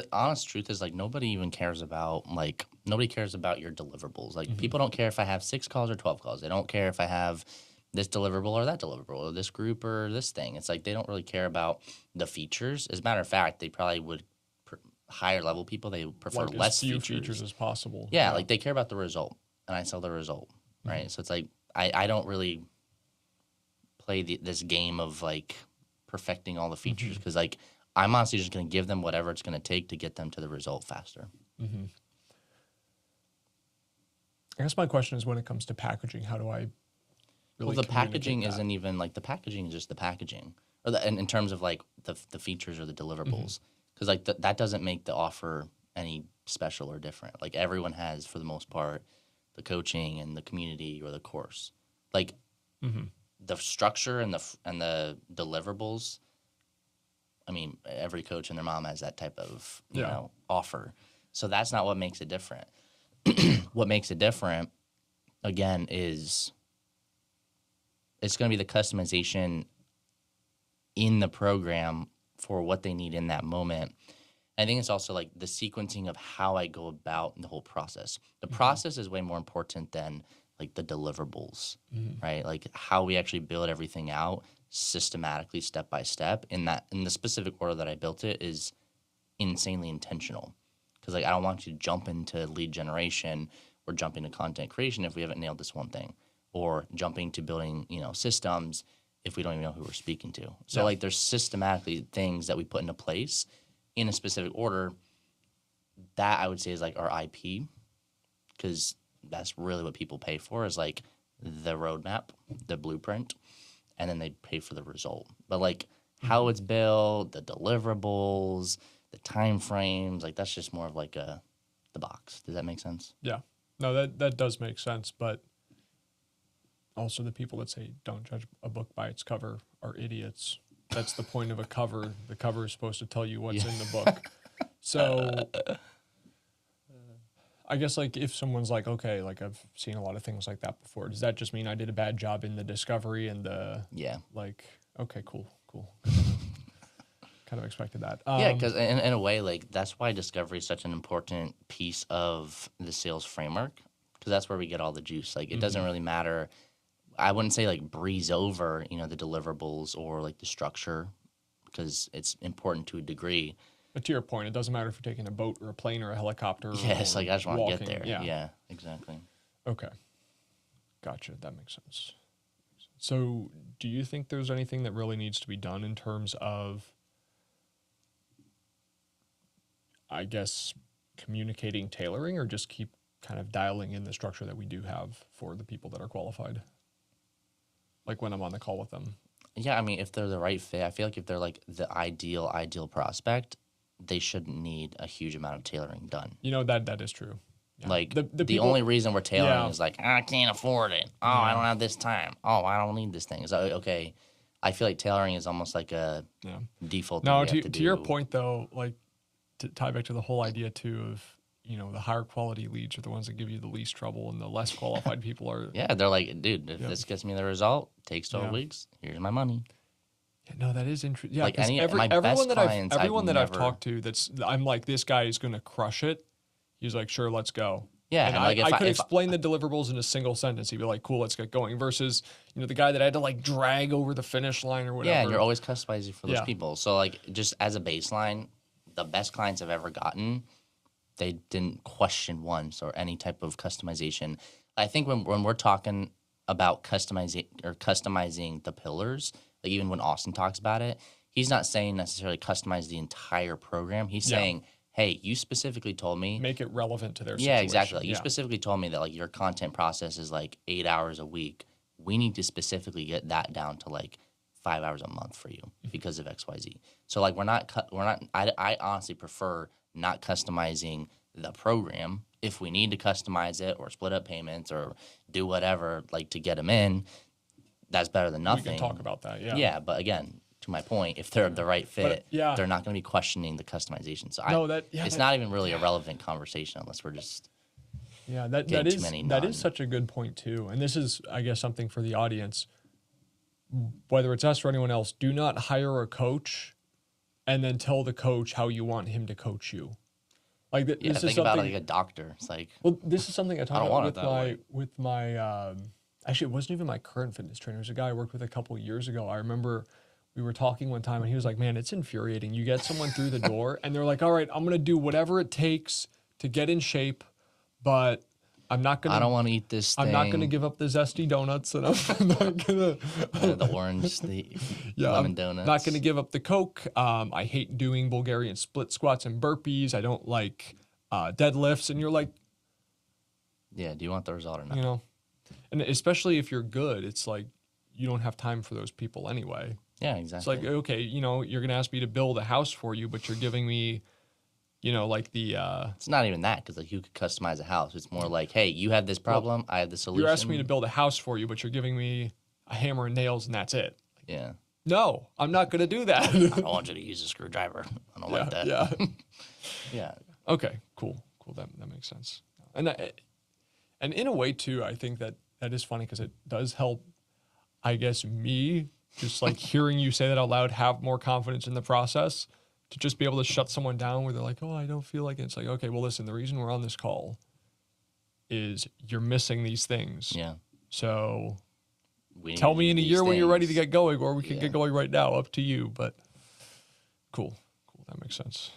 the honest truth is like nobody cares about your deliverables. Like people don't care if I have 6 calls or 12 calls. They don't care if I have this deliverable or that deliverable or this group or this thing. It's like they don't really care about the features. As a matter of fact, they probably would higher level people, they prefer like less as few features as possible. Yeah, like they care about the result, and I sell the result, right? So it's like I don't really play this game of like perfecting all the features because like I'm honestly just going to give them whatever it's going to take to get them to the result faster. I guess my question is when it comes to packaging, how do I really Well, the packaging that? isn't even like the packaging is just the packaging, or in terms of like the features or the deliverables, because like that doesn't make the offer any special or different. Like everyone has, for the most part, the coaching and the community or the course. Like the structure and the deliverables. I mean, every coach and their mom has that type of you know offer. So that's not what makes it different. What makes it different, again, is it's going to be the customization in the program for what they need in that moment. I think it's also like the sequencing of how I go about the whole process. The process is way more important than like the deliverables, right? Like how we actually build everything out systematically, step by step. In the specific order that I built it is insanely intentional. Because like I don't want you to jump into lead generation or jump into content creation if we haven't nailed this one thing, or jumping to building systems if we don't even know who we're speaking to. So like there's systematically things that we put into place in a specific order that I would say is like our IP, because that's really what people pay for is like the roadmap, the blueprint, and then they pay for the result. But like how it's built, the deliverables, the time frames, like that's just more of like the box. Does that make sense? Yeah. No, that does make sense, but also the people that say don't judge a book by its cover are idiots. That's the point of a cover. The cover is supposed to tell you what's in the book. So I guess like if someone's like, okay, like I've seen a lot of things like that before, does that just mean I did a bad job in the discovery and the like, okay, cool. Kind of expected that. Yeah, because in a way, like that's why discovery is such an important piece of the sales framework, because that's where we get all the juice. Like it doesn't really matter. I wouldn't say like breeze over, the deliverables or like the structure, because it's important to a degree. But to your point, it doesn't matter if you're taking a boat or a plane or a helicopter. Yeah, it's like I just want to get there. Yeah. Yeah, exactly. Okay. Gotcha. That makes sense. So do you think there's anything that really needs to be done in terms of, I guess, communicating tailoring, or just keep kind of dialing in the structure that we do have for the people that are qualified? Like when I'm on the call with them. Yeah, I mean, if they're the right fit, I feel like if they're like the ideal prospect, they shouldn't need a huge amount of tailoring done. That is true. Yeah. Like the the people, only reason we're tailoring is like, I can't afford it. Oh, I don't have this time. Oh, I don't need this thing. So okay, I feel like tailoring is almost like a default. No, to your point though, like to tie back to the whole idea too of the higher quality leads are the ones that give you the least trouble, and the less qualified people are. Yeah, they're like, dude, if this gets me the result, takes 12 weeks. Here's my money. Yeah, no, that is interesting. Yeah, like everyone that I've talked to, I'm like, this guy is going to crush it. He's like, sure, let's go. Yeah, and like I could explain the deliverables in a single sentence. He'd be like, cool, let's get going. Versus, the guy that I had to like drag over the finish line or whatever. Yeah, and you're always customizing for those people. So like, just as a baseline, the best clients I've ever gotten, they didn't question once or any type of customization. I think when we're talking about customizing the pillars, like even when Austin talks about it, he's not saying necessarily customize the entire program. He's saying, hey, you specifically told me. Make it relevant to their situation. Yeah, exactly. Like, you specifically told me that like your content process is like 8 hours a week. We need to specifically get that down to like 5 hours a month for you because of XYZ. So like I honestly prefer not customizing the program. If we need to customize it or split up payments or do whatever like to get them in, that's better than nothing. We can talk about that, yeah. Yeah, but again, to my point, if they're the right fit, they're not going to be questioning the customization. So it's not even really a relevant conversation unless we're just that is such a good point too. And this is, I guess, something for the audience. Whether it's us or anyone else, do not hire a coach and then tell the coach how you want him to coach you. Like Yeah, this is think about something. it like a doctor. It's like, Well, this is something I I talked don't about want it with that my way. with my actually it wasn't even my current fitness trainer. It was a guy I worked with a couple years ago. I remember we were talking one time and he was like, "Man, it's infuriating. You get someone through the door and they're like, "All right, I'm going to do whatever it takes to get in shape, but I'm not going I don't to want to eat this thing. I'm not going to give up the zesty donuts and I'm not going to The orange, the yeah, lemon I'm donuts. not going to give up the Coke. I hate doing Bulgarian split squats and burpees. I don't like deadlifts." And you're like, Yeah, do you want the result or not? you know, and especially if you're good, it's like you don't have time for those people anyway. Yeah, It's exactly. like, okay, you're going to ask me to build a house for you, but you're giving me, like the, It's not even that because like you could customize a house. It's more like, hey, you have this problem, I have the solution. you're asking me to build a house for you, but you're giving me a hammer and nails and that's it. Yeah, No, I'm not going to do that. I don't want you to use a screwdriver. I don't like that. Yeah. Yeah, Okay, cool. That makes sense. And in a way too, I think that is funny because it does help, I guess, me just like hearing you say that out loud, have more confidence in the process to just be able to shut someone down where they're like, "Oh, I don't feel like it." It's like, okay, well, listen, the reason we're on this call is you're missing these things. yeah. So We need tell to me do in a these year when you're ready to things. get going, or we can Yeah. get going right now, up to you. But cool. That makes sense.